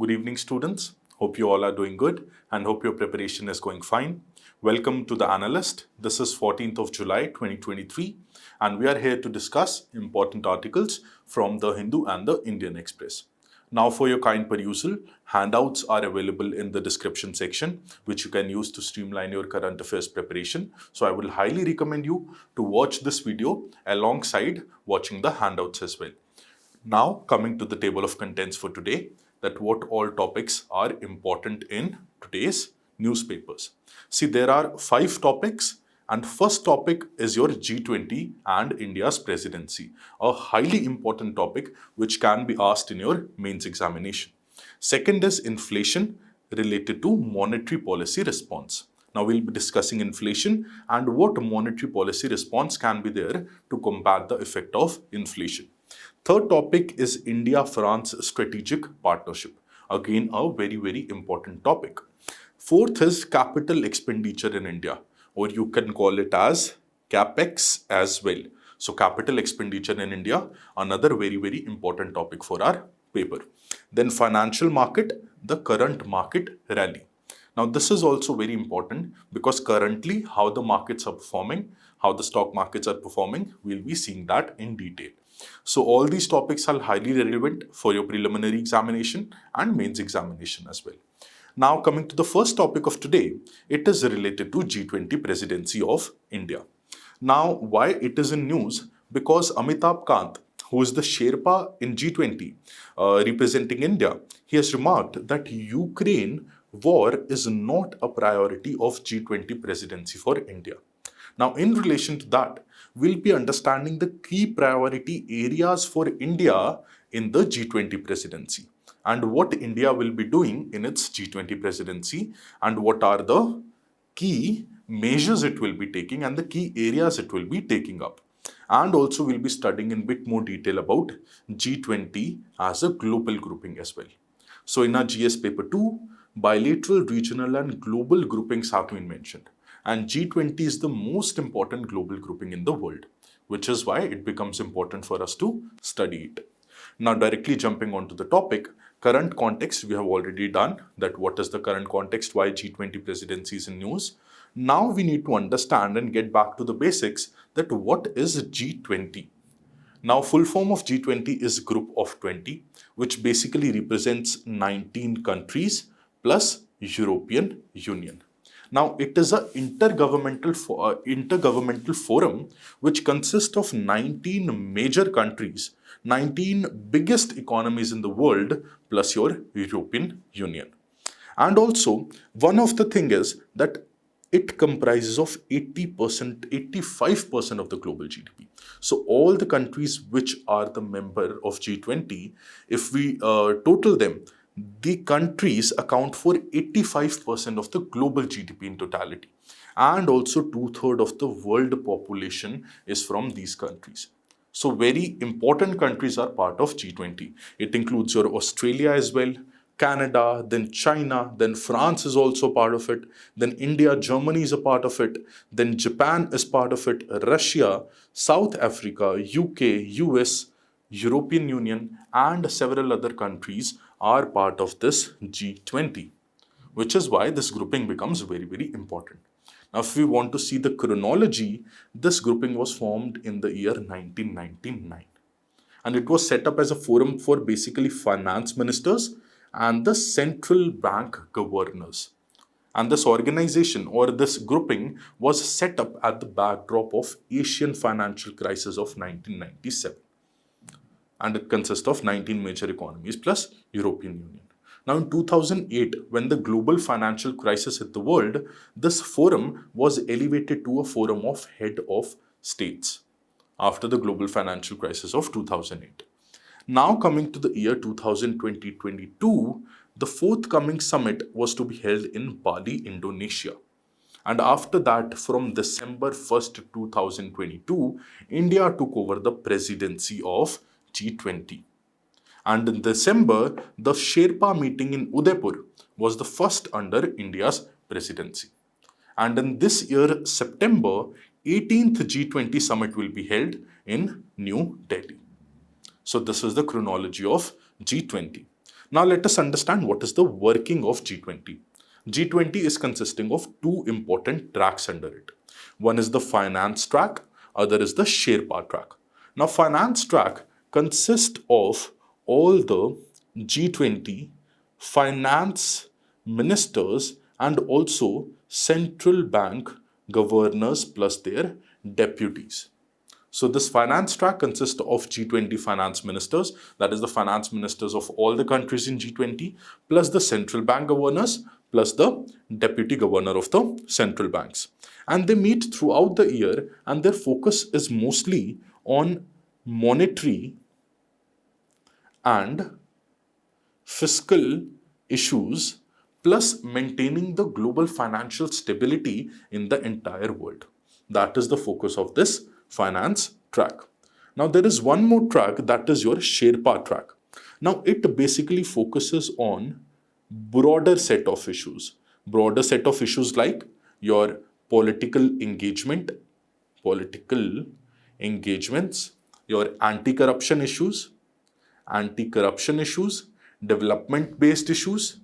Good evening, students. Hope you all are doing good and hope your preparation is going fine. Welcome to the Analyst. This is 14th of July 2023 and we are here to discuss important articles from the Hindu and the Indian Express. Now for your kind perusal, handouts are available in the description section which you can use to streamline your current affairs preparation. So I will highly recommend you to watch this video alongside watching the handouts as well. Now coming to the table of contents for today, that what all topics are important in today's newspapers. See, there are 5 topics and first topic is your G20 and India's presidency, a highly important topic which can be asked in your mains examination. Second is inflation related to monetary policy response. Now we'll be discussing inflation and what monetary policy response can be there to combat the effect of inflation. Third topic is India-France strategic partnership. Again, a very important topic. Fourth is capital expenditure in India, or you can call it as CapEx as well. So capital expenditure in India, another very important topic for our paper. Then financial market, the current market rally. Now this is also very important because currently how the markets are performing, how the stock markets are performing, we'll be seeing that in detail. So all these topics are highly relevant for your preliminary examination and mains examination as well. Now coming to the first topic of today, it is related to G20 presidency of India. Now why it is in news? Because Amitabh Kant, who is the Sherpa in G20 representing India, he has remarked that Ukraine war is not a priority of G20 presidency for India. Now, in relation to that, we'll be understanding the key priority areas for India in the G20 presidency and what India will be doing in its G20 presidency and what are the key measures it will be taking and the key areas it will be taking up. And also we'll be studying in bit more detail about G20 as a global grouping as well. So in our GS paper 2, bilateral, regional and global groupings have been mentioned. And G20 is the most important global grouping in the world, which is why it becomes important for us to study it. Now, directly jumping onto the topic, current context, we have already done that. What is the current context? Why G20 presidency is in news? Now we need to understand and get back to the basics that what is G20? Now, full form of G20 is Group of 20, which basically represents 19 countries plus European Union. Now, it is an intergovernmental forum which consists of 19 major countries, 19 biggest economies in the world, plus your European Union. And also, one of the things is that it comprises of 80%, 85% of the global GDP. So all the countries which are the member of G20, if we total them, the countries account for 85% of the global GDP in totality. And also 2/3 of the world population is from these countries. So very important countries are part of G20. It includes your Australia as well, Canada, then China, then France is also part of it, then India, Germany is a part of it, then Japan is part of it, Russia, South Africa, UK, US, European Union and several other countries are part of this G20, which is why this grouping becomes very important. Now, if we want to see the chronology, this grouping was formed in the year 1999 and it was set up as a forum for basically finance ministers and the central bank governors. And this organization or this grouping was set up at the backdrop of Asian financial crisis of 1997. And it consists of 19 major economies plus European Union. Now in 2008, when the global financial crisis hit the world, this forum was elevated to a forum of head of states after the global financial crisis of 2008. Now coming to the year 2020-22, the forthcoming summit was to be held in Bali, Indonesia. And after that, from December 1st, 2022, India took over the presidency of G20. And in December, the Sherpa meeting in Udaipur was the first under India's presidency. And in this year, September, 18th G20 summit will be held in New Delhi. So this is the chronology of G20. Now let us understand what is the working of G20. G20 is consisting of two important tracks under it. One is the finance track, other is the Sherpa track. Now finance track consists of all the G20 finance ministers and also central bank governors plus their deputies. So this finance track consists of G20 finance ministers, that is the finance ministers of all the countries in G20, plus the central bank governors, plus the deputy governor of the central banks. And they meet throughout the year and their focus is mostly on monetary and fiscal issues plus maintaining the global financial stability in the entire world. That is the focus of this finance track. Now there is one more track, that is your Sherpa track. Now it basically focuses on broader set of issues. Broader set of issues like your political engagements, your anti-corruption issues, development-based issues,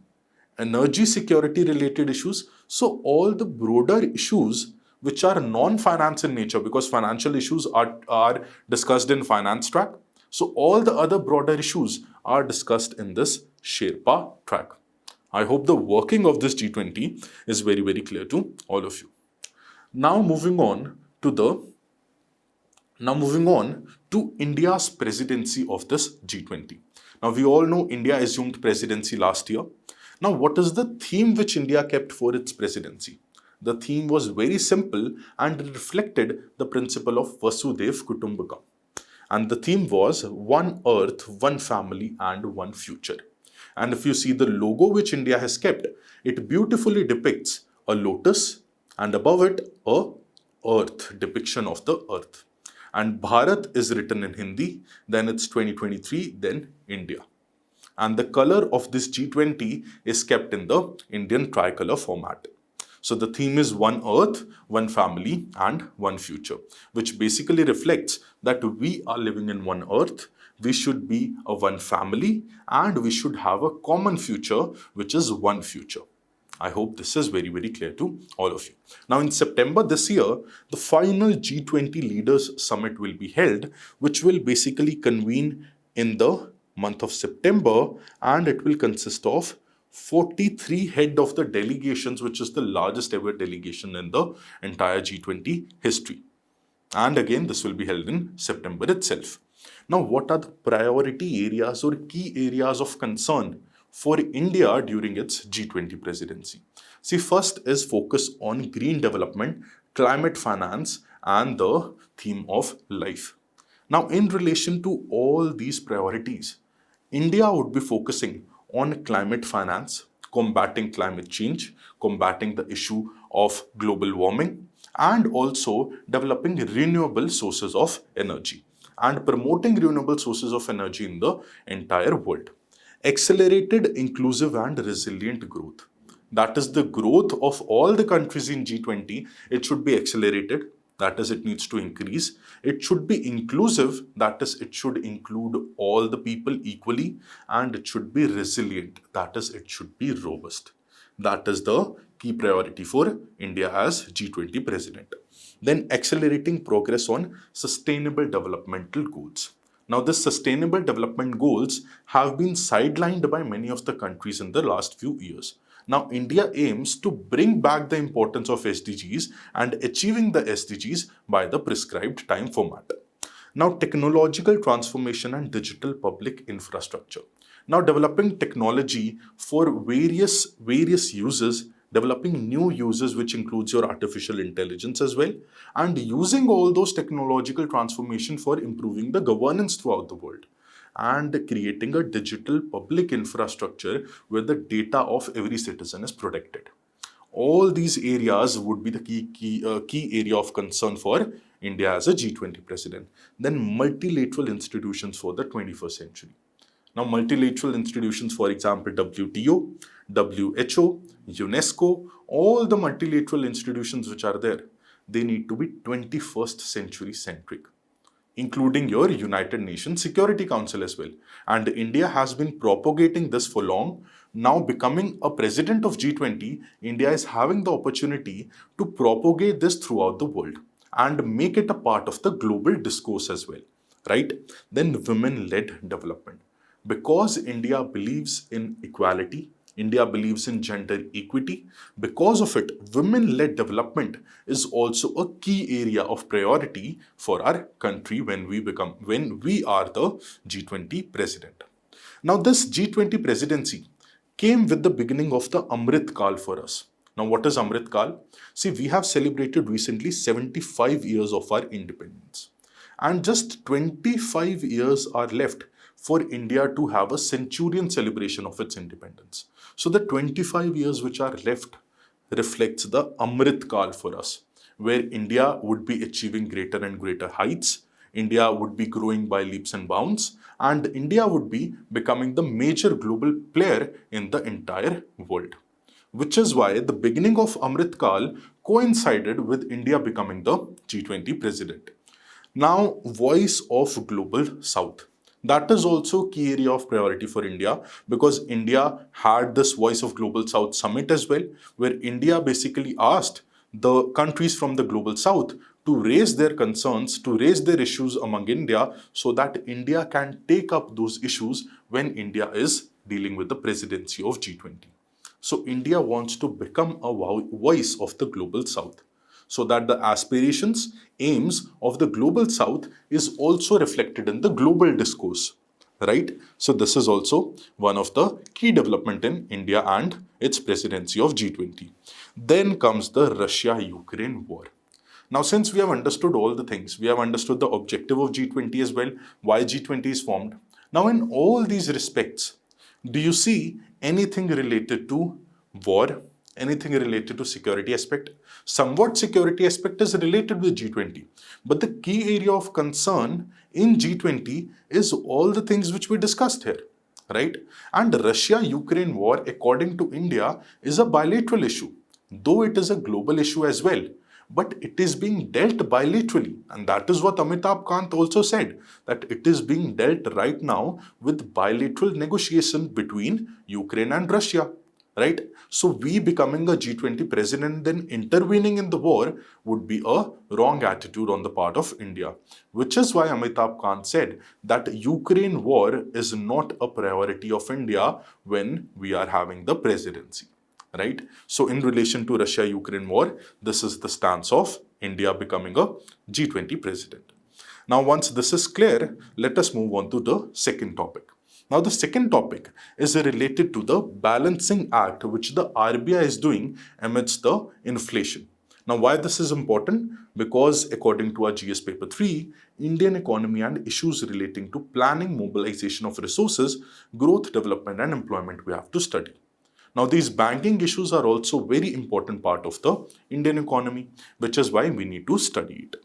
energy security related issues. So all the broader issues which are non-finance in nature, because financial issues are discussed in finance track. So all the other broader issues are discussed in this Sherpa track. I hope the working of this G20 is very, very clear to all of you. Now moving on to India's presidency of this G20. Now we all know India assumed presidency last year. Now what is the theme which India kept for its presidency? The theme was very simple and reflected the principle of Vasudhaiv Kutumbakam. And the theme was one earth, one family and one future. And if you see the logo which India has kept, it beautifully depicts a lotus and above it a earth, depiction of the earth. And Bharat is written in Hindi, then it's 2023, then India. And the color of this G20 is kept in the Indian tricolor format. So the theme is one earth, one family and one future, which basically reflects that we are living in one earth, we should be a one family and we should have a common future, which is one future. I hope this is very, very clear to all of you. Now in September this year, the final G20 Leaders Summit will be held, which will basically convene in the month of September, and it will consist of 43 head of the delegations, which is the largest ever delegation in the entire G20 history. And again, this will be held in September itself. Now, what are the priority areas or key areas of concern for India during its G20 presidency? See, first is focus on green development, climate finance, and the theme of life. Now, in relation to all these priorities, India would be focusing on climate finance, combating climate change, combating the issue of global warming, and also developing renewable sources of energy and promoting renewable sources of energy in the entire world. Accelerated, inclusive, and resilient growth. That is the growth of all the countries in G20. It should be accelerated. That is, it needs to increase. It should be inclusive. That is, it should include all the people equally. And it should be resilient. That is, it should be robust. That is the key priority for India as G20 president. Then accelerating progress on sustainable developmental goals. Now, the sustainable development goals have been sidelined by many of the countries in the last few years. Now, India aims to bring back the importance of SDGs and achieving the SDGs by the prescribed time format. Now, technological transformation and digital public infrastructure. Now, developing technology for various uses, developing new uses, which includes your artificial intelligence as well, and using all those technological transformation for improving the governance throughout the world, and creating a digital public infrastructure where the data of every citizen is protected. All these areas would be the key area of concern for India as a G20 president. Then multilateral institutions for the 21st century. Now, multilateral institutions, for example, WTO, WHO, UNESCO, all the multilateral institutions which are there, they need to be 21st century centric. including your United Nations Security Council as well. And India has been propagating this for long. Now, becoming a president of G20, India is having the opportunity to propagate this throughout the world and make it a part of the global discourse as well, right? Then, women led development. Because India believes in equality, India believes in gender equity. Because of it, women led development is also a key area of priority for our country when we are the G20 president. Now, this G20 presidency came with the beginning of the Amrit Kal for us. Now, what is Amrit Kal? See, we have celebrated recently 75 years of our independence, and just 25 years are left for India to have a centurion celebration of its independence. So the 25 years which are left reflects the Amrit Kal for us, where India would be achieving greater and greater heights. India would be growing by leaps and bounds, and India would be becoming the major global player in the entire world. Which is why the beginning of Amrit Kal coincided with India becoming the G20 president. Now, voice of global south. That is also key area of priority for India, because India had this voice of global south summit as well, where India basically asked the countries from the global south to raise their concerns, to raise their issues among India, so that India can take up those issues when India is dealing with the presidency of G20. So India wants to become a voice of the global south, so that the aspirations, aims of the global south is also reflected in the global discourse, right? So this is also one of the key development in India and its presidency of G20. Then comes the Russia-Ukraine war. Now, since we have understood all the things, we have understood the objective of G20 as well, why G20 is formed. Now, in all these respects, do you see anything related to war, anything related to security aspect? Somewhat security aspect is related with G20, but the key area of concern in G20 is all the things which we discussed here, right? And Russia-Ukraine war, according to India, is a bilateral issue, though it is a global issue as well. But it is being dealt bilaterally, and that is what Amitabh Kant also said, that it is being dealt right now with bilateral negotiation between Ukraine and Russia, right? So we becoming a G20 president, then intervening in the war would be a wrong attitude on the part of India, which is why Amitabh Kant said that Ukraine war is not a priority of India when we are having the presidency. Right? So in relation to Russia-Ukraine war, this is the stance of India becoming a G20 president. Now, once this is clear, let us move on to the second topic. Now, the second topic is related to the balancing act which the RBI is doing amidst the inflation. Now, why this is important? Because according to our GS paper 3, Indian economy and issues relating to planning, mobilization of resources, growth, development and employment we have to study. Now, these banking issues are also very important part of the Indian economy, which is why we need to study it.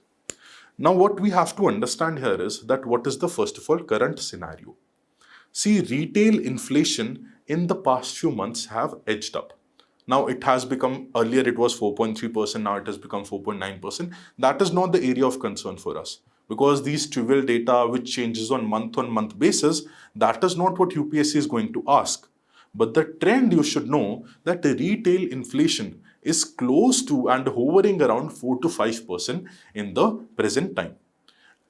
Now, what we have to understand here is that what is the first of all current scenario. See, retail inflation in the past few months have edged up. Now, it has become, earlier it was 4.3%, now it has become 4.9%. That is not the area of concern for us, because these trivial data which changes on month basis, that is not what UPSC is going to ask. But the trend, you should know that retail inflation is close to and hovering around 4 to 5% in the present time.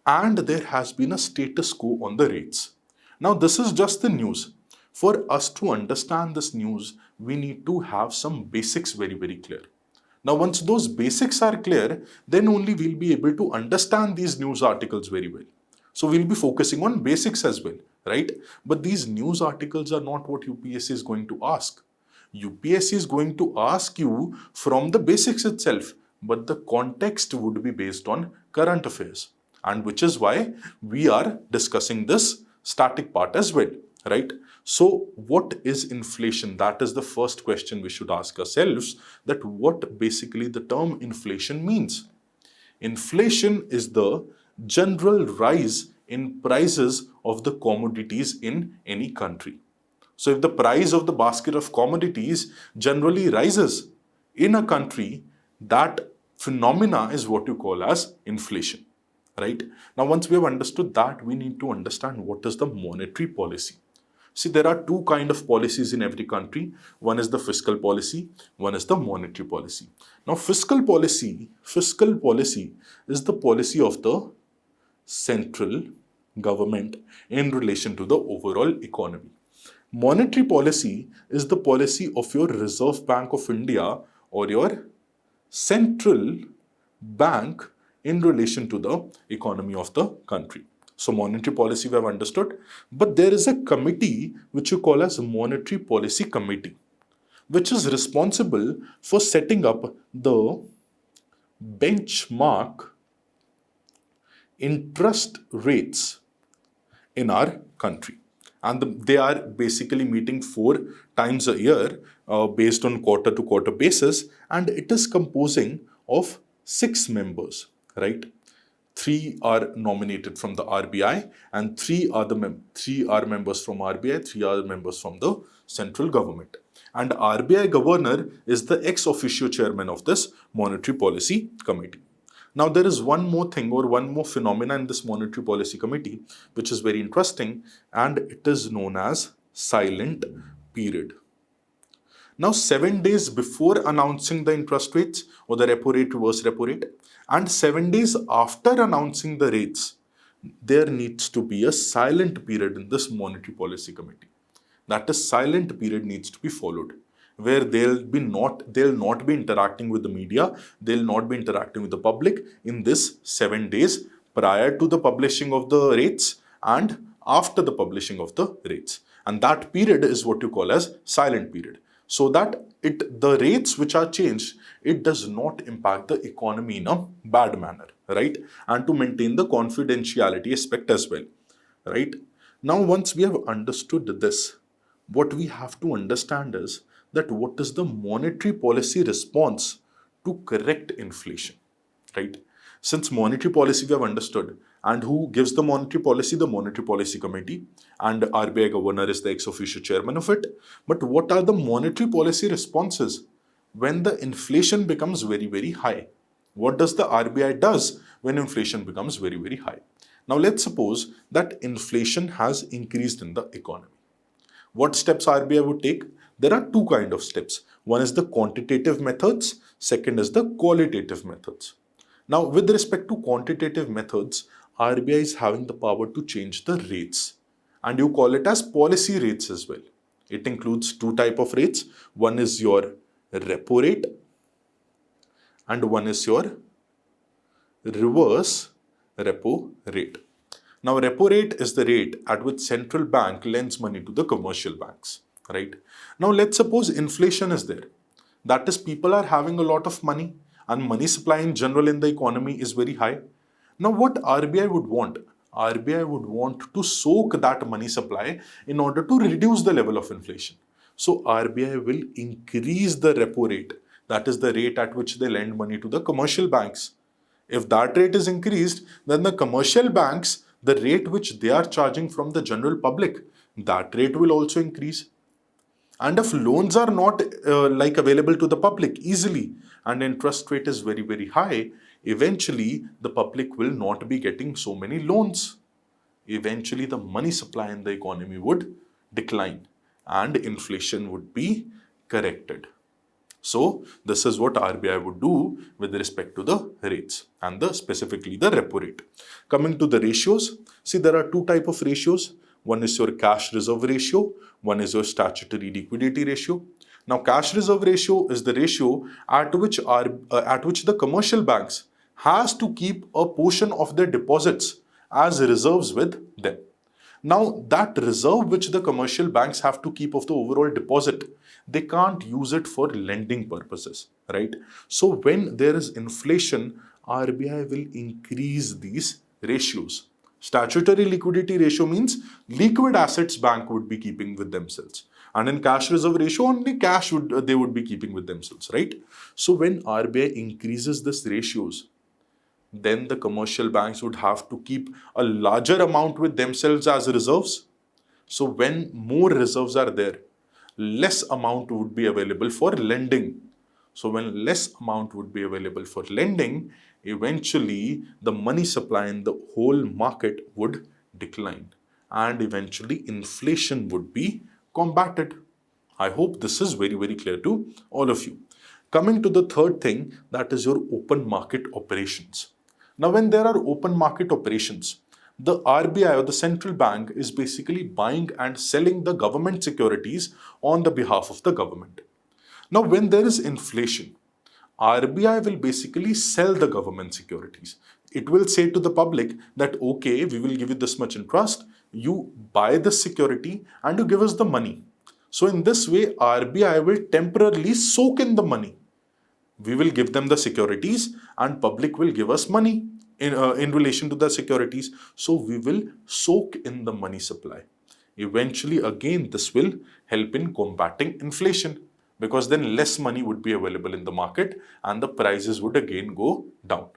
And there has been a status quo on the rates. Now, this is just the news. For us to understand this news, we need to have some basics very, very clear. Now, once those basics are clear, then only we'll be able to understand these news articles very well. So we'll be focusing on basics as well, right? But these news articles are not what UPSC is going to ask. UPSC is going to ask you from the basics itself, but the context would be based on current affairs, and which is why we are discussing this static part as well, right? So what is inflation? That is the first question we should ask ourselves, that what basically the term inflation means. Inflation is the general rise in prices of the commodities in any country. So if the price of the basket of commodities generally rises in a country, that phenomena is what you call as inflation, right? Now, once we have understood that, we need to understand what is the monetary policy. See, there are two kind of policies in every country. One is the fiscal policy, one is the monetary policy. Now, fiscal policy is the policy of the central government in relation to the overall economy. Monetary policy is the policy of your Reserve Bank of India or your central bank in relation to the economy of the country. So monetary policy we have understood, but there is a committee which you call as Monetary Policy Committee, which is responsible for setting up the benchmark interest rates in our country. And they are basically meeting 4 times a year based on quarter to quarter basis, and it is composing of 6 members, right? 3 are nominated from the RBI, and 3 are members from RBI, 3 are members from the central government. And RBI governor is the ex officio chairman of this monetary policy committee. Now, there is one more thing or one more phenomena in this monetary policy committee, which is very interesting, and it is known as silent period. Now, 7 days before announcing the interest rates or the repo rate, reverse repo rate, and 7 days after announcing the rates, there needs to be a silent period in this monetary policy committee. That is, silent period needs to be followed, where they'll not be interacting with the media, they'll not be interacting with the public in this 7 days prior to the publishing of the rates and after the publishing of the rates. And that period is what you call as silent period, so that the rates which are changed, it does not impact the economy in a bad manner, right? And to maintain the confidentiality aspect as well, right? Now, once we have understood this, what we have to understand is that what is the monetary policy response to correct inflation, right? Since monetary policy we have understood, and who gives the monetary policy? The Monetary Policy Committee, and RBI governor is the ex officio chairman of it. But what are the monetary policy responses when the inflation becomes very, very high? What does the RBI does when inflation becomes very, very high? Now, let's suppose that inflation has increased in the economy. What steps RBI would take? There are 2 kinds of steps. One is the quantitative methods, second is the qualitative methods. Now, with respect to quantitative methods, RBI is having the power to change the rates, and you call it as policy rates as well. It includes 2 types of rates. One is your repo rate and one is your reverse repo rate. Now, repo rate is the rate at which central bank lends money to the commercial banks, right? Now, let's suppose inflation is there. That is, people are having a lot of money and money supply in general in the economy is very high. Now, what RBI would want? RBI would want to soak that money supply in order to reduce the level of inflation. So, RBI will increase the repo rate. That is the rate at which they lend money to the commercial banks. If that rate is increased, then the commercial banks, the rate which they are charging from the general public, that rate will also increase. And if loans are not available to the public easily, and interest rate is very, very high, eventually the public will not be getting so many loans. Eventually the money supply in the economy would decline and inflation would be corrected. So this is what RBI would do with respect to the rates and specifically the repo rate. Coming to the ratios, see, there are 2 types of ratios. One is your cash reserve ratio, one is your statutory liquidity ratio. Now, cash reserve ratio is the ratio at which the commercial banks has to keep a portion of their deposits as reserves with them. Now, that reserve which the commercial banks have to keep of the overall deposit, they can't use it for lending purposes, right? So, when there is inflation, RBI will increase these ratios. Statutory liquidity ratio means liquid assets bank would be keeping with themselves. And in cash reserve ratio, only cash they would be keeping with themselves, right? So when RBI increases this ratios, then the commercial banks would have to keep a larger amount with themselves as reserves. So when more reserves are there, less amount would be available for lending. So when less amount would be available for lending, eventually the money supply in the whole market would decline and eventually inflation would be combated. I hope this is very, very clear to all of you. Coming to the third thing, that is your open market operations. Now, when there are open market operations, the RBI or the central bank is basically buying and selling the government securities on the behalf of the government. Now, when there is inflation, RBI will basically sell the government securities. It will say to the public that, okay, we will give you this much interest, you buy the security and you give us the money. So in this way, RBI will temporarily soak in the money. We will give them the securities and public will give us money in relation to the securities. So we will soak in the money supply. Eventually, again, this will help in combating inflation because then less money would be available in the market and the prices would again go down.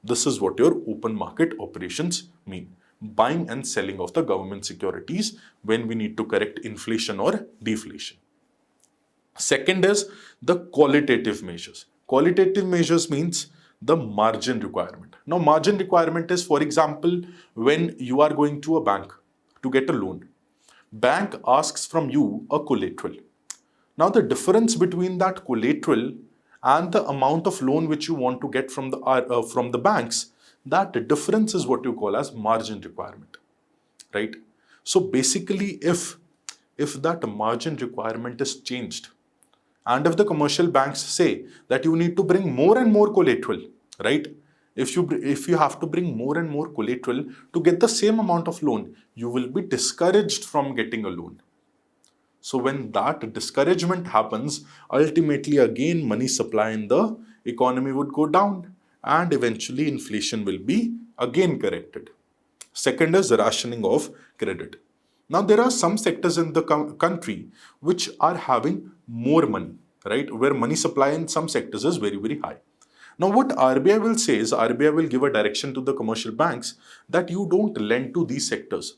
This is what your open market operations mean. Buying and selling of the government securities when we need to correct inflation or deflation. Second is the qualitative measures. Qualitative measures means the margin requirement. Now, margin requirement is, for example, when you are going to a bank to get a loan. Bank asks from you a collateral. Now, the difference between that collateral and the amount of loan which you want to get from the banks, that difference is what you call as margin requirement, right? So basically, if that margin requirement is changed, and if the commercial banks say that you need to bring more and more collateral, right? If you have to bring more and more collateral to get the same amount of loan, you will be discouraged from getting a loan. So when that discouragement happens, ultimately again money supply in the economy would go down and eventually inflation will be again corrected. Second is rationing of credit. Now there are some sectors in the country which are having more money, right? Where money supply in some sectors is very, very high. Now what RBI will say is RBI will give a direction to the commercial banks that you don't lend to these sectors.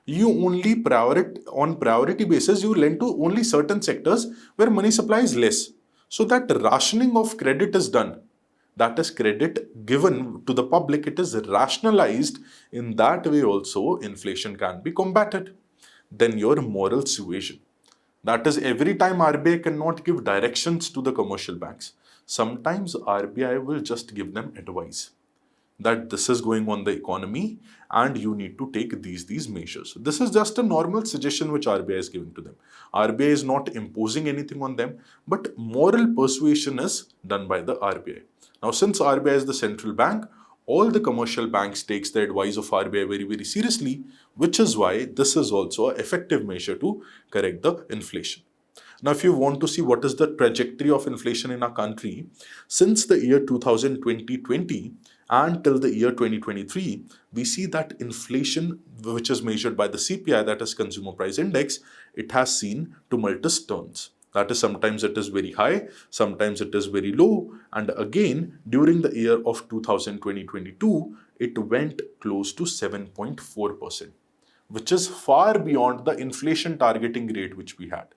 You only on priority basis, you lend to only certain sectors where money supply is less. So that rationing of credit is done. That is credit given to the public. It is rationalized. In that way also, inflation can be combated. Then your moral suasion. That is every time RBI cannot give directions to the commercial banks. Sometimes RBI will just give them advice that this is going on the economy and you need to take these measures. This is just a normal suggestion which RBI is giving to them. RBI is not imposing anything on them, but moral persuasion is done by the RBI. Now, since RBI is the central bank, all the commercial banks takes the advice of RBI very, very seriously, which is why this is also an effective measure to correct the inflation. Now, if you want to see what is the trajectory of inflation in our country, since the year 2020 until the year 2023, we see that inflation, which is measured by the CPI, that is Consumer Price Index, it has seen tumultuous turns. That is, sometimes it is very high, sometimes it is very low. And again, during the year of 2022, it went close to 7.4%, which is far beyond the inflation targeting rate which we had.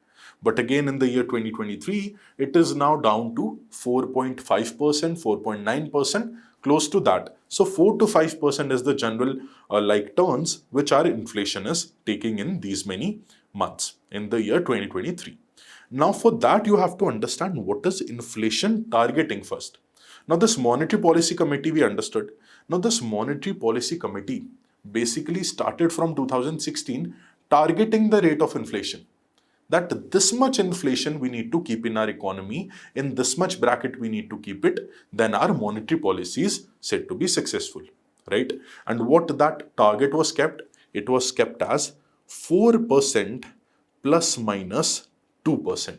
But again, in the year 2023, it is now down to 4.5%, 4.9%, close to that. So 4 to 5% is the general turns which our inflation is taking in these many months in the year 2023. Now for that, you have to understand what is inflation targeting first. Now this monetary policy committee we understood. Now this monetary policy committee basically started from 2016 targeting the rate of inflation. That this much inflation we need to keep in our economy, in this much bracket we need to keep it, then our monetary policy is said to be successful, right? And what that target was kept? It was kept as 4% plus minus 2%.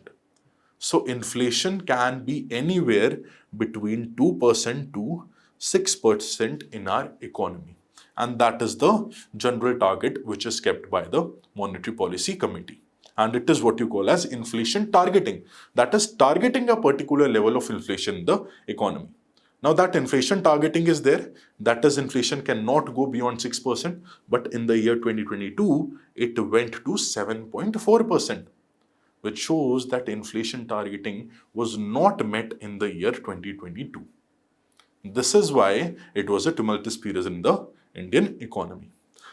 So inflation can be anywhere between 2% to 6% in our economy. And that is the general target which is kept by the Monetary Policy Committee. And it is what you call as inflation targeting. That is targeting a particular level of inflation in the economy. Now that inflation targeting is there, that is inflation cannot go beyond 6%, but in the year 2022, it went to 7.4%, which shows that inflation targeting was not met in the year 2022. This is why it was a tumultuous period in the Indian economy.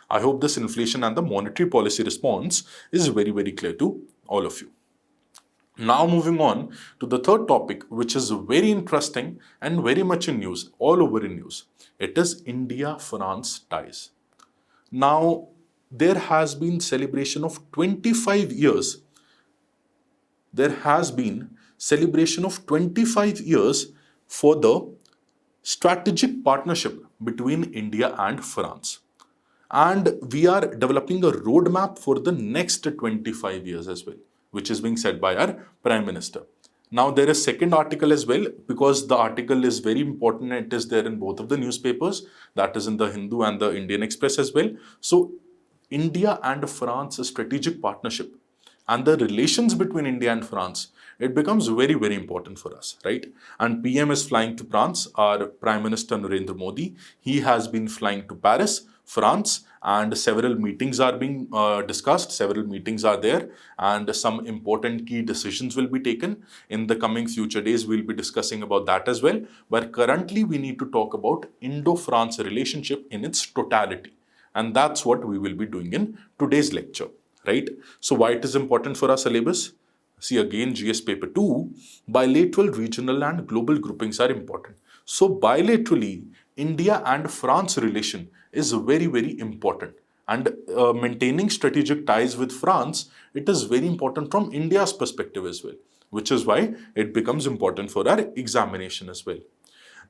I hope this inflation and the monetary policy response is very, very clear to all of you. Now moving on to the third topic, which is very interesting and very much in news, all over in news. It is India-France ties. Now, there has been celebration of 25 years. There has been celebration of 25 years for the strategic partnership between India and France. And we are developing a roadmap for the next 25 years as well, which is being said by our Prime Minister. Now, there is second article as well, because the article is very important. It is there in both of the newspapers, that is in the Hindu and the Indian Express as well. So, India and France strategic partnership and the relations between India and France, it becomes very, very important for us, right? And PM is flying to France, our Prime Minister Narendra Modi, he has been flying to Paris, France, and several meetings are being discussed, several meetings are there, and some important key decisions will be taken. In the coming future days, we'll be discussing about that as well. But currently, we need to talk about Indo-France relationship in its totality. And that's what we will be doing in today's lecture, right? So why it is important for our syllabus? See again, GS paper 2, bilateral, regional and global groupings are important. So bilaterally, India and France relation is very, very important. And maintaining strategic ties with France, it is very important from India's perspective as well, which is why it becomes important for our examination as well.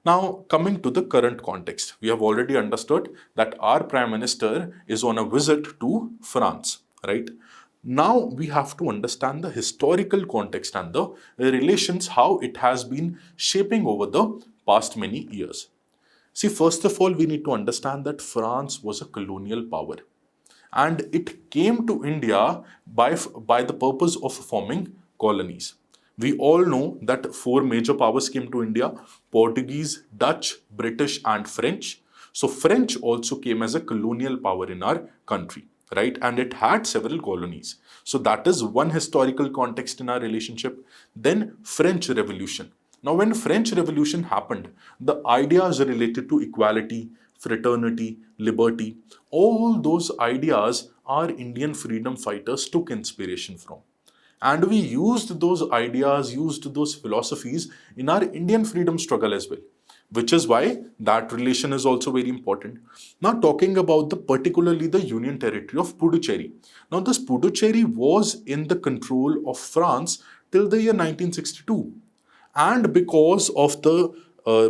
Now, coming to the current context, we have already understood that our Prime Minister is on a visit to France, right? Now, we have to understand the historical context and the relations, how it has been shaping over the past many years. See, first of all, we need to understand that France was a colonial power and it came to India by the purpose of forming colonies. We all know that four major powers came to India: Portuguese, Dutch, British, and French. So French also came as a colonial power in our country, right? And it had several colonies. So that is one historical context in our relationship. Then French Revolution. Now, when French Revolution happened, the ideas related to equality, fraternity, liberty, all those ideas our Indian freedom fighters took inspiration from. And we used those ideas, used those philosophies in our Indian freedom struggle as well, which is why that relation is also very important. Now, talking about particularly the Union Territory of Puducherry. Now, this Puducherry was in the control of France till the year 1962. And because of the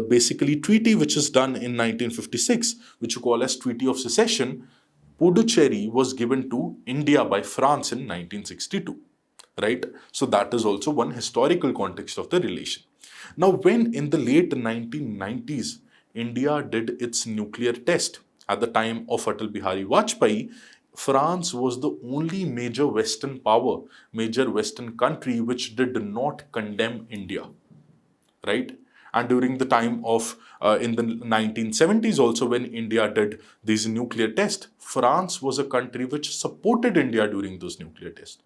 basically treaty which is done in 1956, which you call as Treaty of Secession, Puducherry was given to India by France in 1962, right? So that is also one historical context of the relation. Now, when in the late 1990s, India did its nuclear test at the time of Atal Bihari Vajpayee, France was the only major Western power, major Western country which did not condemn India, right? And during the time of, in the 1970s also, when India did these nuclear tests, France was a country which supported India during those nuclear tests.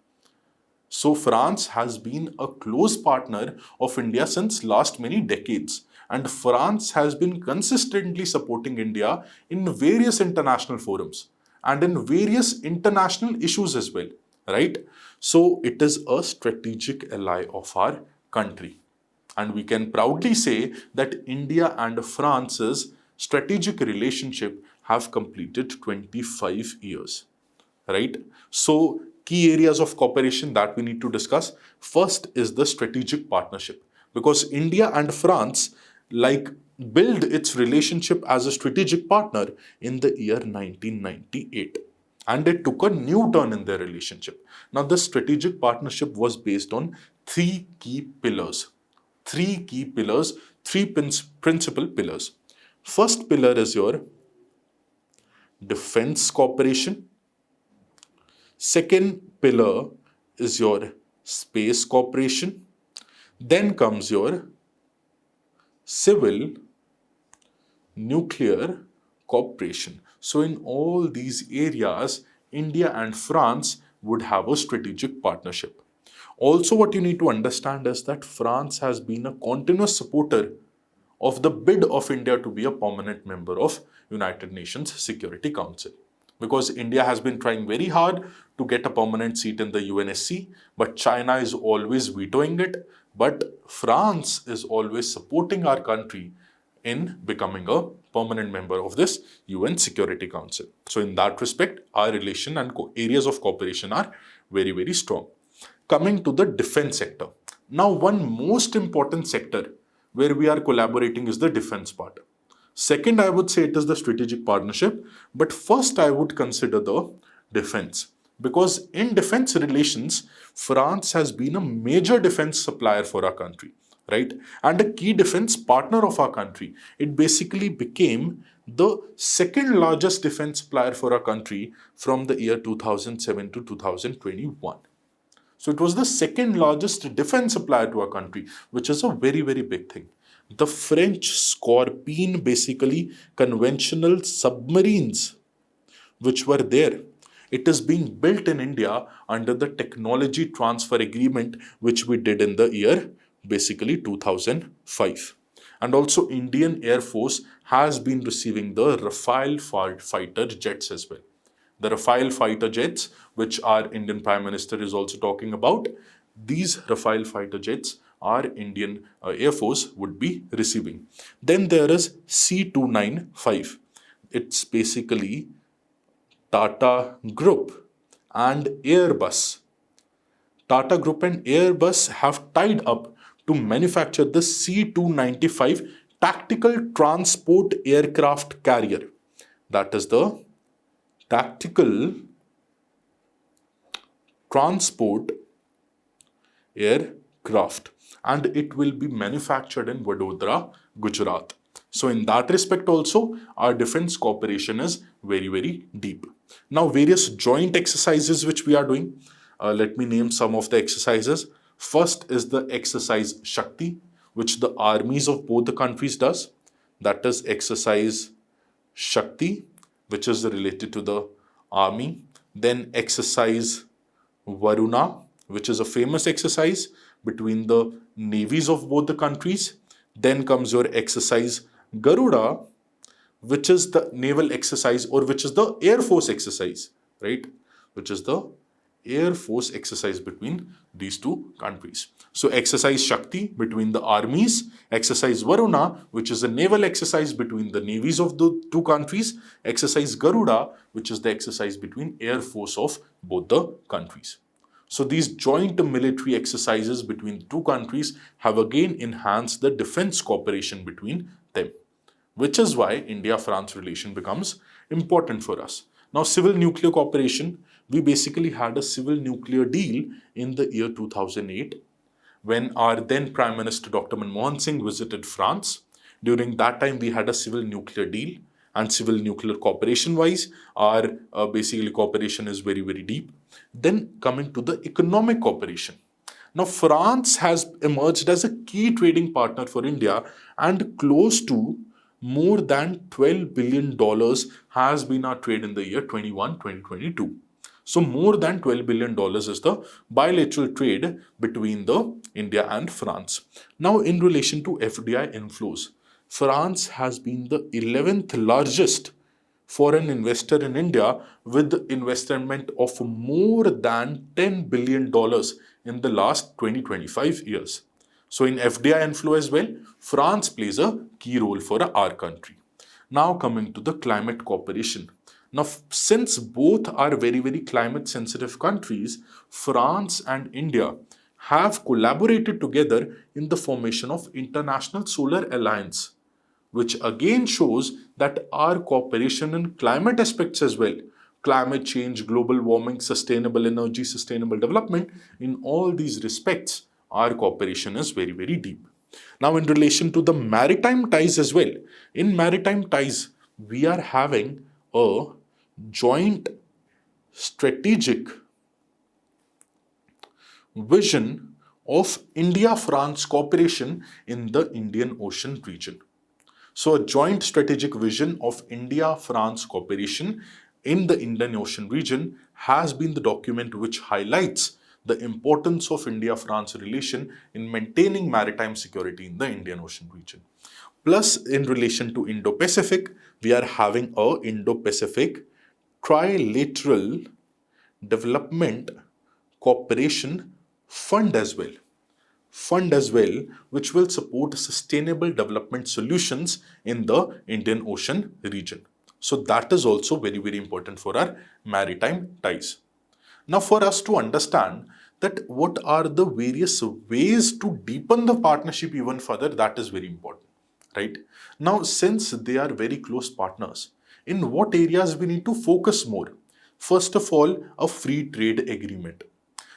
So France has been a close partner of India since last many decades. And France has been consistently supporting India in various international forums and in various international issues as well, right? So it is a strategic ally of our country. And we can proudly say that India and France's strategic relationship have completed 25 years, right? So key areas of cooperation that we need to discuss. First is the strategic partnership, because India and France build its relationship as a strategic partner in the year 1998. And it took a new turn in their relationship. Now, the strategic partnership was based on three key pillars. Three principal pillars. First pillar is your defense cooperation. Second pillar is your space cooperation. Then comes your civil nuclear cooperation. So in all these areas, India and France would have a strategic partnership. Also, what you need to understand is that France has been a continuous supporter of the bid of India to be a permanent member of United Nations Security Council. Because India has been trying very hard to get a permanent seat in the UNSC, but China is always vetoing it. But France is always supporting our country in becoming a permanent member of this UN Security Council. So, in that respect, our relation and areas of cooperation are very, very strong. Coming to the defense sector. Now, one most important sector where we are collaborating is the defense part. Second, I would say it is the strategic partnership, but first I would consider the defense. Because in defense relations, France has been a major defense supplier for our country, right? And a key defense partner of our country. It basically became the second largest defense supplier for our country from the year 2007 to 2021. So it was the second largest defense supplier to our country, which is a very, very big thing. The French Scorpion, basically conventional submarines, which were there. It is being built in India under the technology transfer agreement, which we did in the year basically 2005. And also Indian Air Force has been receiving the Rafale fighter jets as well. The Rafale fighter jets, which our Indian Prime Minister is also talking about, these Rafale fighter jets our Indian Air Force would be receiving. Then there is C295. It's basically Tata Group and Airbus. Tata Group and Airbus have tied up to manufacture the C295 tactical transport aircraft carrier. That is the tactical transport aircraft, and it will be manufactured in Vadodara, Gujarat. So in that respect also, our defense cooperation is very, very deep. Now, various joint exercises which we are doing. Let me name some of the exercises. First is the exercise Shakti, which the armies of both the countries does. That is exercise Shakti, which is related to the army. Then exercise Varuna, which is a famous exercise between the navies of both the countries. Then comes your exercise Garuda, which is the naval exercise, or which is the Air Force exercise, right? Which is the Air Force exercise between these two countries. So exercise Shakti between the armies, exercise Varuna, which is a naval exercise between the navies of the two countries, exercise Garuda, which is the exercise between Air Force of both the countries. So these joint military exercises between the two countries have again enhanced the defense cooperation between them, which is why India-France relation becomes important for us. Now, civil nuclear cooperation, we basically had a civil nuclear deal in the year 2008 when our then Prime Minister Dr. Manmohan Singh visited France. During that time, we had a civil nuclear deal, and civil nuclear cooperation wise, our basically cooperation is very, very deep. Then coming to the economic cooperation. Now, France has emerged as a key trading partner for India, and close to more than $12 billion has been our trade in the year 2022. So more than $12 billion is the bilateral trade between the India and France. Now, in relation to FDI inflows, France has been the 11th largest foreign investor in India with investment of more than $10 billion in the last 20-25 years. So in FDI inflow as well, France plays a key role for our country. Now coming to the climate cooperation. Now, since both are very, very climate sensitive countries, France and India have collaborated together in the formation of International Solar Alliance, which again shows that our cooperation in climate aspects as well, climate change, global warming, sustainable energy, sustainable development, in all these respects, our cooperation is very, very deep. Now, in relation to the maritime ties as well, in maritime ties, we are having a joint strategic vision of India-France cooperation in the Indian Ocean region. So a joint strategic vision of India-France cooperation in the Indian Ocean region has been the document which highlights the importance of India-France relation in maintaining maritime security in the Indian Ocean region. Plus, in relation to Indo-Pacific, we are having a Indo-Pacific trilateral development cooperation fund as well which will support sustainable development solutions in the Indian Ocean region. So that is also very, very important for our maritime ties. Now, for us to understand that what are the various ways to deepen the partnership even further, that is very important, right? Now, since they are very close partners, in what areas we need to focus more? First of all, a free trade agreement.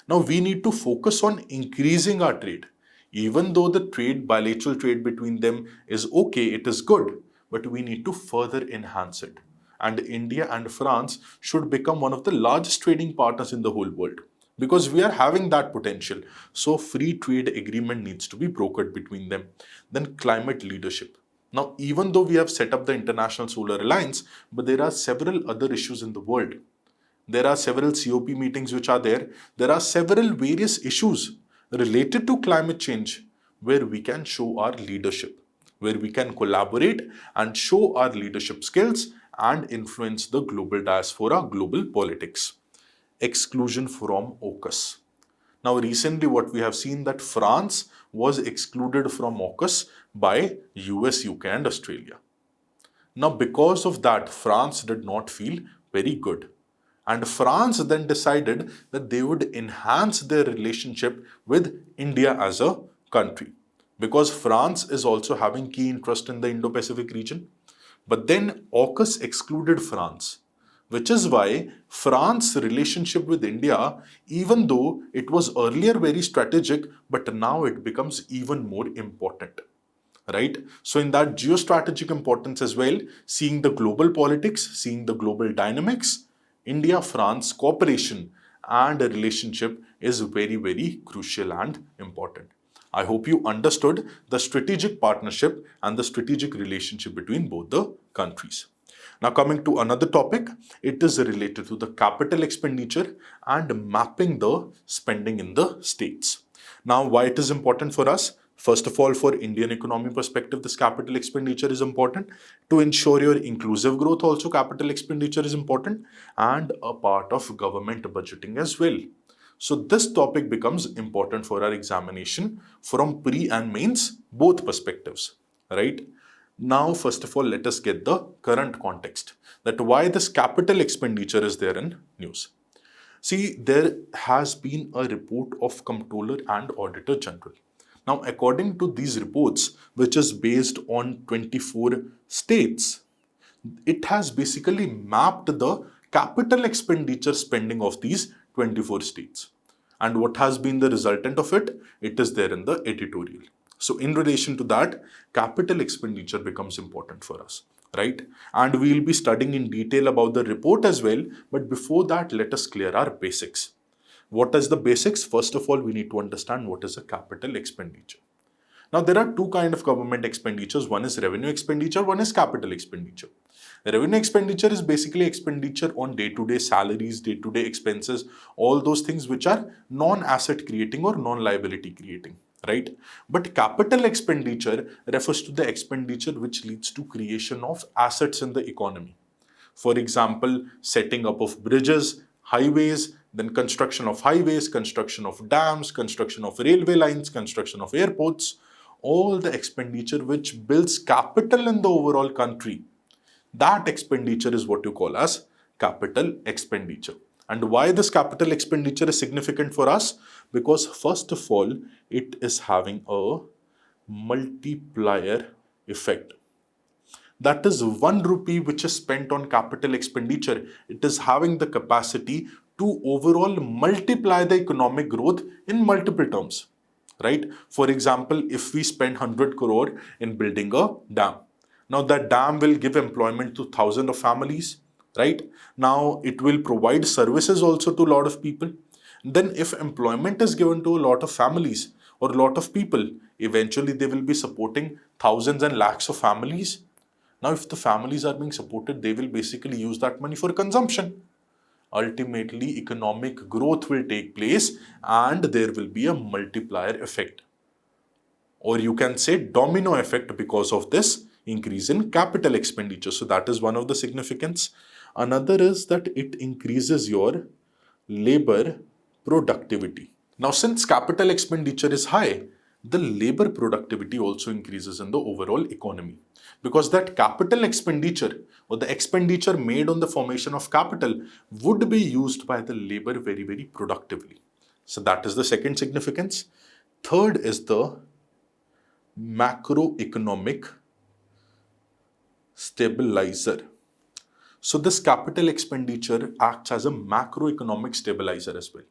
Now, we need to focus on increasing our trade. Even though the bilateral trade between them is okay, it is good, but we need to further enhance it. And India and France should become one of the largest trading partners in the whole world because we are having that potential. So, free trade agreement needs to be brokered between them. Then, climate leadership. Now, even though we have set up the International Solar Alliance, but there are several other issues in the world. There are several COP meetings which are there. There are several various issues related to climate change where we can show our leadership, where we can collaborate and show our leadership skills and influence the global diaspora, global politics. Exclusion from AUKUS. Now, recently what we have seen that France was excluded from AUKUS by US, UK and Australia. Now, because of that, France did not feel very good. And France then decided that they would enhance their relationship with India as a country because France is also having key interest in the Indo-Pacific region. But then AUKUS excluded France, which is why France's relationship with India, even though it was earlier very strategic, but now it becomes even more important. Right? So in that geostrategic importance as well, seeing the global politics, seeing the global dynamics, India-France cooperation and a relationship is very, very crucial and important. I hope you understood the strategic partnership and the strategic relationship between both the countries. Now coming to another topic, it is related to the capital expenditure and mapping the spending in the states. Now why it is important for us? First of all, for Indian economy perspective, this capital expenditure is important. To ensure your inclusive growth also, capital expenditure is important and a part of government budgeting as well. So this topic becomes important for our examination from pre and mains, both perspectives, right? Now, first of all, let us get the current context that why this capital expenditure is there in news. See, there has been a report of Comptroller and Auditor General. Now, according to these reports, which is based on 24 states, it has basically mapped the capital expenditure spending of these 24 states. And what has been the resultant of it? It is there in the editorial. So, in relation to that, capital expenditure becomes important for us, right? And we will be studying in detail about the report as well. But before that, let us clear our basics. What is the basics? First of all, we need to understand what is a capital expenditure. Now, there are two kinds of government expenditures. One is revenue expenditure, one is capital expenditure. Revenue expenditure is basically expenditure on day-to-day salaries, day-to-day expenses, all those things which are non-asset creating or non-liability creating, right? But capital expenditure refers to the expenditure which leads to creation of assets in the economy. For example, setting up of bridges, highways, then construction of highways, construction of dams, construction of railway lines, construction of airports, all the expenditure which builds capital in the overall country. That expenditure is what you call as capital expenditure. And why this capital expenditure is significant for us? Because first of all, it is having a multiplier effect. That is 1 rupee which is spent on capital expenditure. It is having the capacity to overall multiply the economic growth in multiple terms, right? For example, if we spend 100 crore in building a dam, now that dam will give employment to thousands of families, right? Now it will provide services also to a lot of people. Then if employment is given to a lot of families or a lot of people, eventually they will be supporting thousands and lakhs of families. Now, if the families are being supported, they will basically use that money for consumption. ultimately economic growth will take place and there will be a multiplier effect. Or you can say domino effect because of this increase in capital expenditure. So that is one of the significance. Another is that it increases your labor productivity. Now, since capital expenditure is high, the labor productivity also increases in the overall economy because that capital expenditure or the expenditure made on the formation of capital would be used by the labor very, very productively. So, that is the second significance. Third is the macroeconomic stabilizer. So, this capital expenditure acts as a macroeconomic stabilizer as well.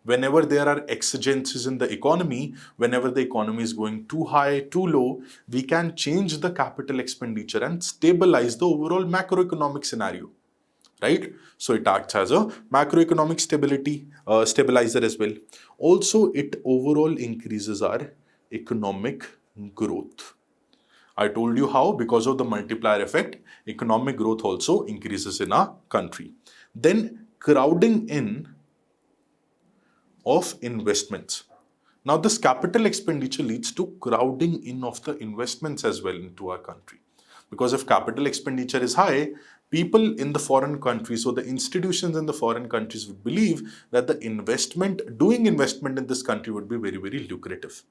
Whenever there are exigencies in the economy, whenever the economy is going too high, too low, we can change the capital expenditure and stabilize the overall macroeconomic scenario, right? So it acts as a macroeconomic stabilizer as well. Also, it overall increases our economic growth. I told you how, because of the multiplier effect, economic growth also increases in our country. Then crowding in of investments. Now, this capital expenditure leads to crowding in of the investments as well into our country. Because if capital expenditure is high, people in the foreign countries or the institutions in the foreign countries would believe that doing investment in this country would be very, very lucrative.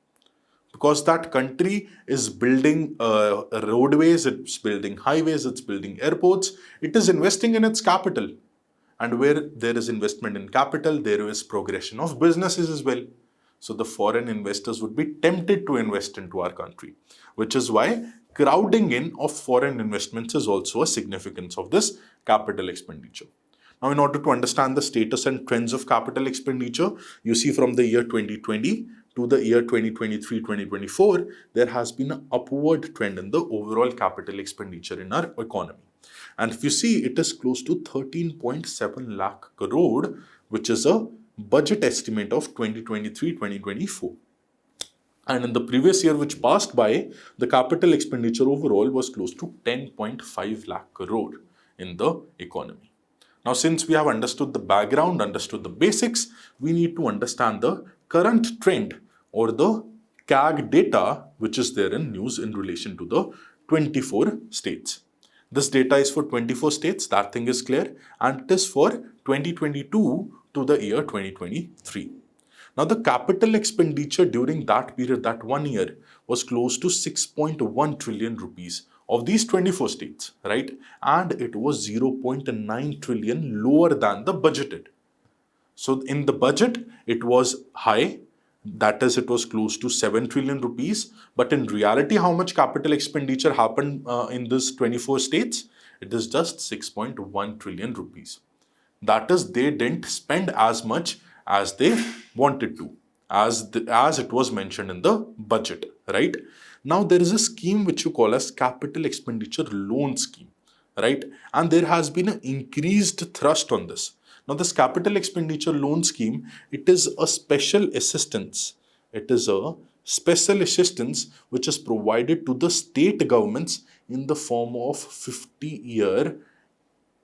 Because that country is building roadways, it's building highways, it's building airports, it is investing in its capital. And where there is investment in capital, there is progression of businesses as well. So the foreign investors would be tempted to invest into our country, which is why crowding in of foreign investments is also a significance of this capital expenditure. Now, in order to understand the status and trends of capital expenditure, you see from the year 2020 to the year 2023-2024, there has been an upward trend in the overall capital expenditure in our economy. And if you see, it is close to 13.7 lakh crore, which is a budget estimate of 2023-2024. And in the previous year, which passed by, the capital expenditure overall was close to 10.5 lakh crore in the economy. Now, since we have understood the background, understood the basics, we need to understand the current trend or the CAG data, which is there in news in relation to the 24 states. This data is for 24 states, that thing is clear, and it is for 2022 to the year 2023. Now, the capital expenditure during that period, that 1 year, was close to 6.1 trillion rupees of these 24 states, right? And it was 0.9 trillion lower than the budgeted. So, in the budget, it was high, that is, it was close to 7 trillion rupees. But in reality, how much capital expenditure happened in this 24 states? It is just 6.1 trillion rupees. That is, they didn't spend as much as they wanted to, as it was mentioned in the budget, right? Now, there is a scheme which you call as capital expenditure loan scheme, right? And there has been an increased thrust on this. Now, this capital expenditure loan scheme, it is a special assistance. It is a special assistance which is provided to the state governments in the form of 50-year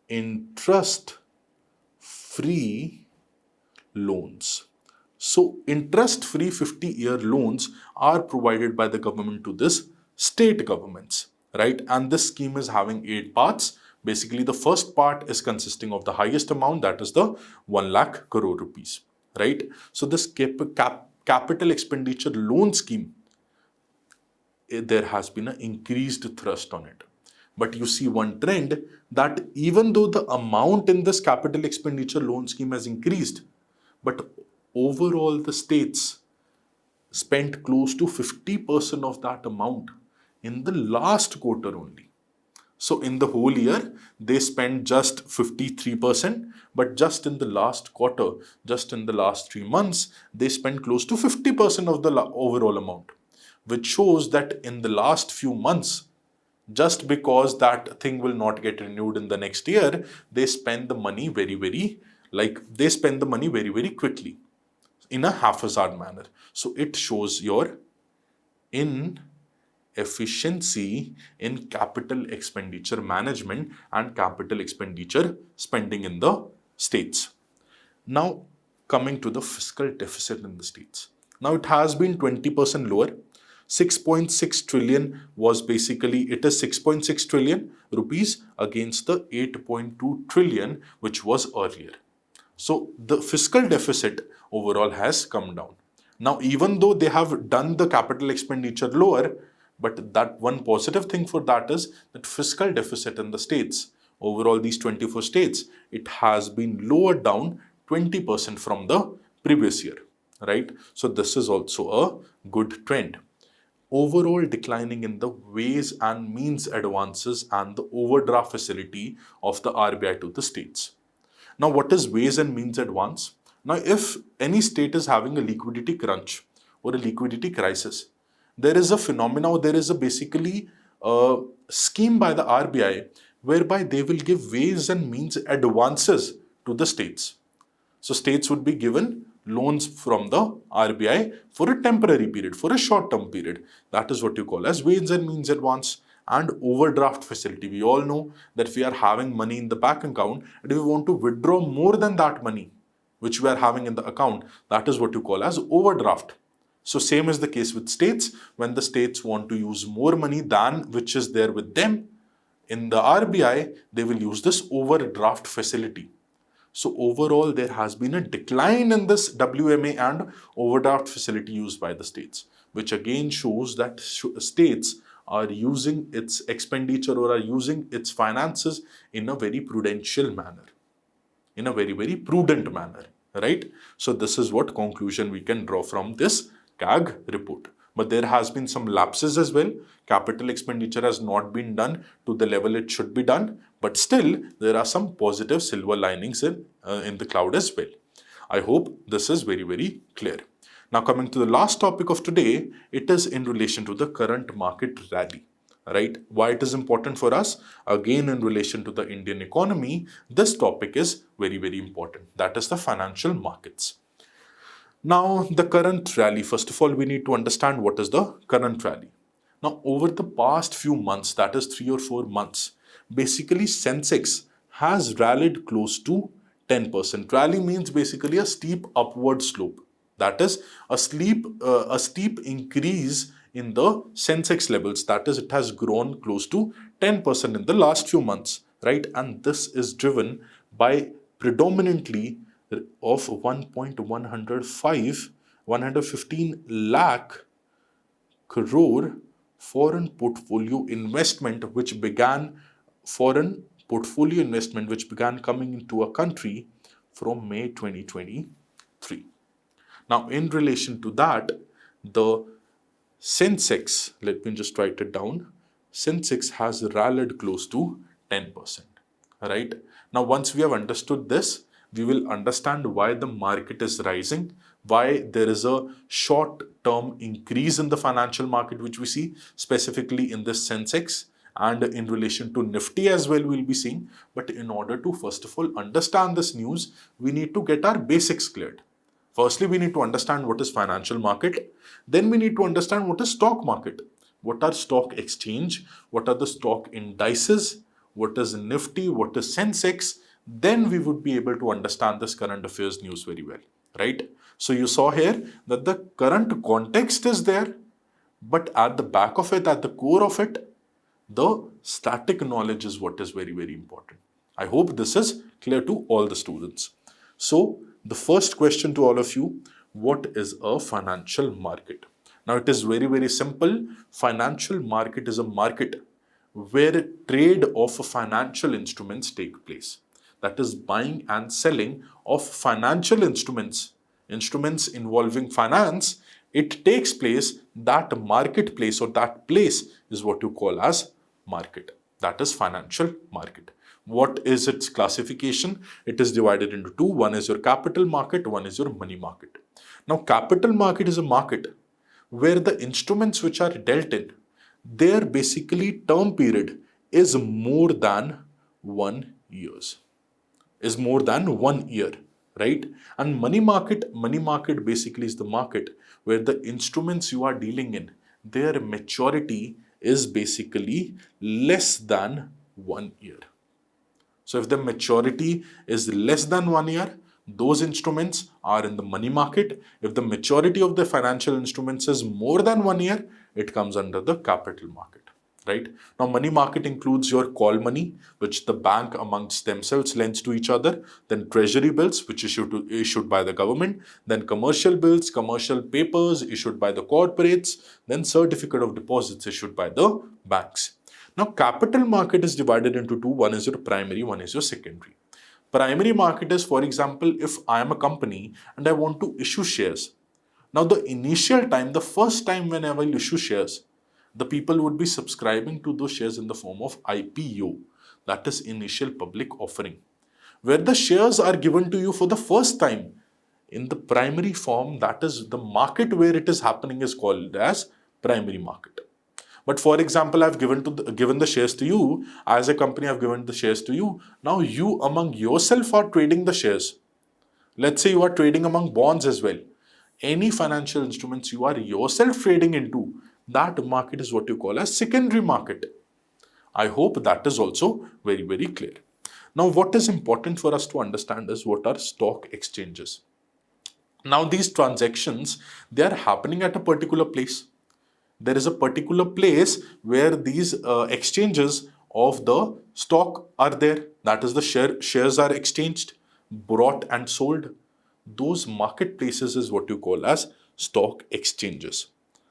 interest-free loans. So, interest-free 50-year loans are provided by the government to this state governments, right? And this scheme is having 8 parts. Basically, the first part is consisting of the highest amount, that is the 1 lakh crore rupees, right? So, this capital expenditure loan scheme, there has been an increased thrust on it. But you see one trend that even though the amount in this capital expenditure loan scheme has increased, but overall the states spent close to 50% of that amount in the last quarter only. So in the whole year, they spent just 53%, but just in the last quarter, just in the last 3 months, they spent close to 50% of the overall amount, which shows that in the last few months, just because that thing will not get renewed in the next year, they spend the money very, very quickly in a haphazard manner. So it shows your inefficiency in capital expenditure management and capital expenditure spending in the states. Now, coming to the fiscal deficit in the states. Now, it has been 20% lower. 6.6 trillion was basically, it is 6.6 trillion rupees against the 8.2 trillion which was earlier. So the fiscal deficit overall has come down. Now, even though they have done the capital expenditure lower, but that one positive thing for that is that fiscal deficit in the states, overall these 24 states, it has been lowered down 20% from the previous year, right? So this is also a good trend. Overall declining in the ways and means advances and the overdraft facility of the RBI to the states. Now, what is ways and means advance? Now, if any state is having a liquidity crunch or a liquidity crisis, there is a phenomena, there is a basically a scheme by the RBI whereby they will give ways and means advances to the states. So states would be given loans from the RBI for a temporary period, for a short-term period. That is what you call as ways and means advance. And overdraft facility. We all know that we are having money in the bank account and if we want to withdraw more than that money which we are having in the account, that is what you call as overdraft. So same is the case with states. When the states want to use more money than which is there with them in the RBI, they will use this overdraft facility. So overall, there has been a decline in this WMA and overdraft facility used by the states, which again shows that states are using its expenditure or are using its finances in a very prudential manner, in a very, very prudent manner, right? So this is what conclusion we can draw from this CAG report. But there has been some lapses as well. Capital expenditure has not been done to the level it should be done. But still, there are some positive silver linings in the cloud as well. I hope this is very, very clear. Now, coming to the last topic of today, it is in relation to the current market rally. Right? Why it is important for us? Again, in relation to the Indian economy, this topic is very, very important. That is the financial markets. Now, the current rally, first of all, we need to understand what is the current rally. Now, over the past few months, that is 3 or 4 months, basically Sensex has rallied close to 10%. Rally means basically a steep upward slope. That is a steep increase in the Sensex levels. That is, it has grown close to 10% in the last few months, right? And this is driven by predominantly of 115 lakh crore foreign portfolio investment which began coming into a country from May 2023. Now, in relation to that, the Sensex, let me just write it down, Sensex has rallied close to 10%, right? Now, once we have understood this, we will understand why the market is rising, why there is a short-term increase in the financial market, which we see specifically in this Sensex, and in relation to Nifty as well, we'll be seeing. But in order to, first of all, understand this news, we need to get our basics cleared. Firstly, we need to understand what is financial market. Then we need to understand what is stock market. What are stock exchange? What are the stock indices? What is Nifty? What is Sensex? Then we would be able to understand this current affairs news very well, right? So you saw here that the current context is there, but at the back of it, at the core of it, the static knowledge is what is very, very important. I hope this is clear to all the students. So the first question to all of you, what is a financial market? Now it is very, very simple. Financial market is a market where trade of financial instruments take place. That is buying and selling of financial instruments involving finance. It takes place, that marketplace or that place is what you call as market. That is financial market. What is its classification? It is divided into two. One is your capital market, one is your money market. Now, capital market is a market where the instruments which are dealt in, their basically term period is more than 1 year. Right? And money market basically is the market where the instruments you are dealing in, their maturity is basically less than 1 year. So if the maturity is less than 1 year, those instruments are in the money market. If the maturity of the financial instruments is more than 1 year, it comes under the capital market. Right? Now, money market includes your call money, which the bank amongst themselves lends to each other, then treasury bills, which issued by the government, then commercial bills, commercial papers issued by the corporates, then certificate of deposits issued by the banks. Now, capital market is divided into two. One is your primary, one is your secondary. Primary market is, for example, if I am a company and I want to issue shares. Now, the initial time, the first time when I will issue shares, the people would be subscribing to those shares in the form of IPO, that is initial public offering, where the shares are given to you for the first time in the primary form. That is the market where it is happening is called as primary market. But for example, I've given the shares to you as a company. I've given the shares to you. Now you among yourself are trading the shares. Let's say you are trading among bonds as well. Any financial instruments you are yourself trading into, that market is what you call as secondary market. I hope that is also very, very clear. Now, what is important for us to understand is what are stock exchanges. Now, these transactions, they are happening at a particular place. There is a particular place where these exchanges of the stock are there. That is, the shares are exchanged, bought and sold. Those marketplaces is what you call as stock exchanges.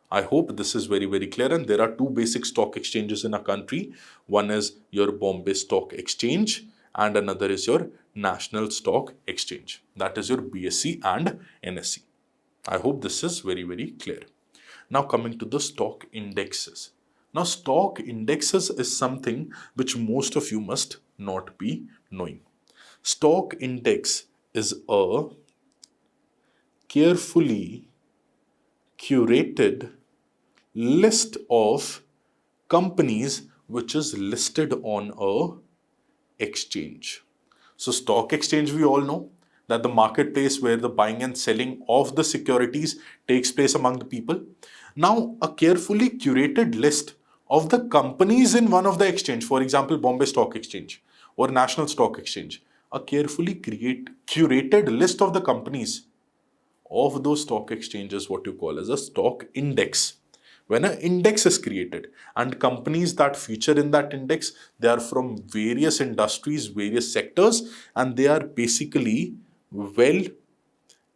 I hope this is very, very clear. And there are two basic stock exchanges in our country. One is your Bombay Stock Exchange and another is your National Stock Exchange. That is your BSE and NSE. I hope this is very, very clear. Now coming to the stock indexes. Now stock indexes is something which most of you must not be knowing. Stock index is a carefully curated list of companies which is listed on a exchange. So stock exchange, we all know that the marketplace where the buying and selling of the securities takes place among the people. Now a carefully curated list of the companies in one of the exchange, for example Bombay Stock Exchange or National Stock Exchange, a carefully curated list of the companies of those stock exchanges, what you call as a stock index. When an index is created and companies that feature in that index, they are from various industries, various sectors, and they are basically well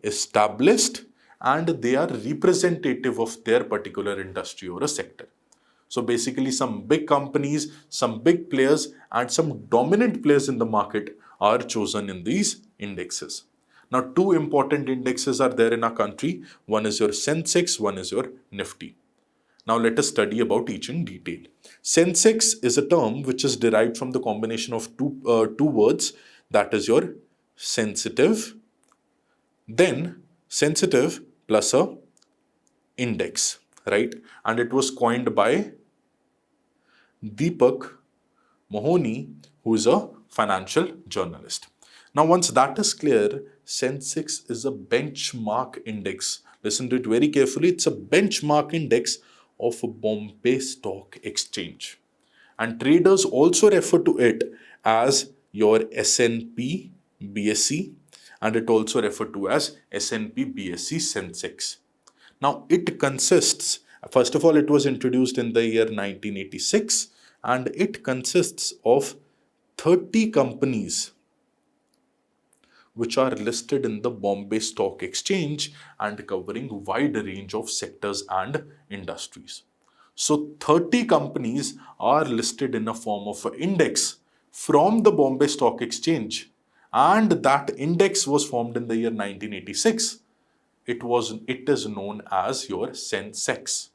established and they are representative of their particular industry or a sector. So basically some big companies, some big players and some dominant players in the market are chosen in these indexes. Now two important indexes are there in our country. One is your Sensex, one is your Nifty. Now let us study about each in detail. Sensex is a term which is derived from the combination of two words, that is your sensitive, then sensitive plus a index, right? And it was coined by Deepak Mahoni, who is a financial journalist. Now once that is clear, Sensex is a benchmark index. Listen to it very carefully. It's a benchmark index of a Bombay Stock Exchange. And traders also refer to it as your S&P BSE, and it also referred to as S&P BSE Sensex. Now it consists, first of all, it was introduced in the year 1986 and it consists of 30 companies which are listed in the Bombay Stock Exchange and covering a wide range of sectors and industries. So 30 companies are listed in a form of an index from the Bombay Stock Exchange, and that index was formed in the year 1986. It is known as your Sensex.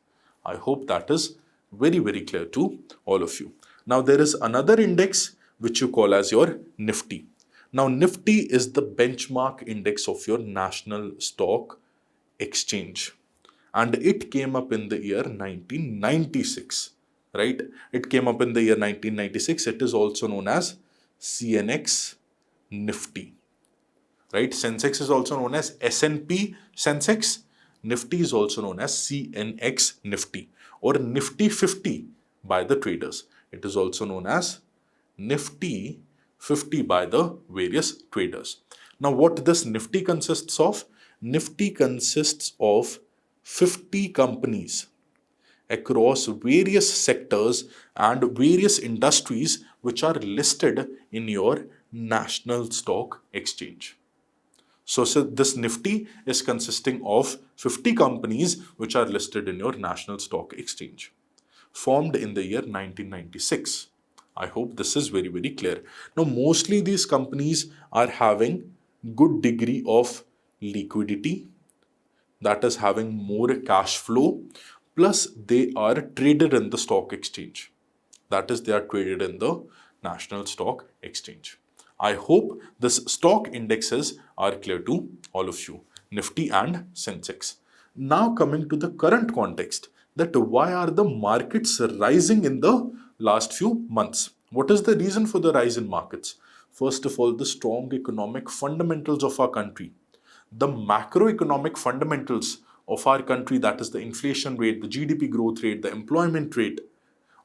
I hope that is very, very clear to all of you. Now there is another index which you call as your Nifty. Now Nifty is the benchmark index of your National Stock Exchange, and it came up in the year 1996, right? It came up in the year 1996. It is also known as CNX Nifty, right? Sensex is also known as S&P Sensex. Nifty is also known as CNX Nifty or Nifty 50 by the traders. It is also known as Nifty 50 by the various traders. Now, what this Nifty consists of? Nifty consists of 50 companies across various sectors and various industries which are listed in your national stock exchange. So this Nifty is consisting of 50 companies which are listed in your national stock exchange, formed in the year 1996. I hope this is very, very clear. Now, mostly these companies are having good degree of liquidity, that is having more cash flow, plus they are traded in the stock exchange. That is, they are traded in the national stock exchange. I hope this stock indexes are clear to all of you, Nifty and Sensex. Now coming to the current context, that why are the markets rising in the last few months? What is the reason for the rise in markets? First of all, the strong economic fundamentals of our country. The macroeconomic fundamentals of our country, that is the inflation rate, the GDP growth rate, the employment rate,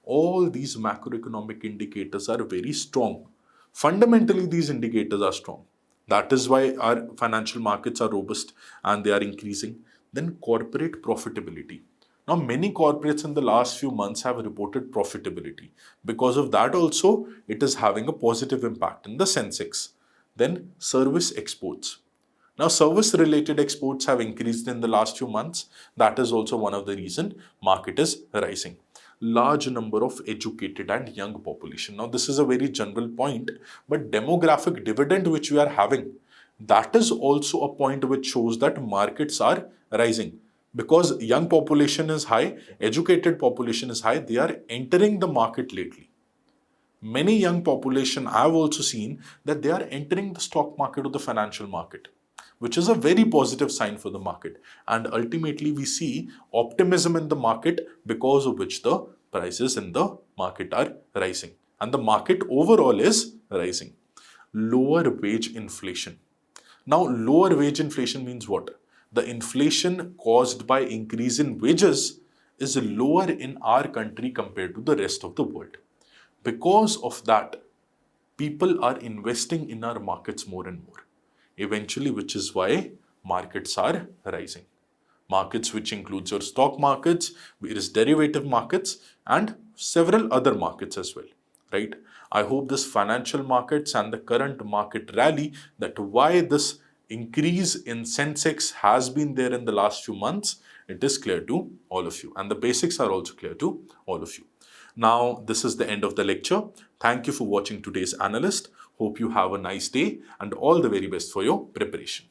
all these macroeconomic indicators are very strong. Fundamentally, these indicators are strong. That is why our financial markets are robust and they are increasing. Then corporate profitability. Now, many corporates in the last few months have reported profitability. Because of that also, it is having a positive impact in the Sensex. Then service exports. Now, service related exports have increased in the last few months. That is also one of the reason market is rising. Large number of educated and young population. Now, this is a very general point, but demographic dividend which we are having, that is also a point which shows that markets are rising. Because young population is high, educated population is high, they are entering the market lately. Many young population, I have also seen that they are entering the stock market or the financial market, which is a very positive sign for the market. And ultimately, we see optimism in the market because of which the prices in the market are rising. And the market overall is rising. Lower wage inflation. Now, lower wage inflation means what? The inflation caused by increase in wages is lower in our country compared to the rest of the world. Because of that, people are investing in our markets more and more. Eventually, which is why markets are rising. Markets which includes your stock markets, various derivative markets, and several other markets as well, right? I hope this financial markets and the current market rally, that why this increase in Sensex has been there in the last few months, it is clear to all of you. And the basics are also clear to all of you. Now, this is the end of the lecture. Thank you for watching today's Analyst. Hope you have a nice day and all the very best for your preparation.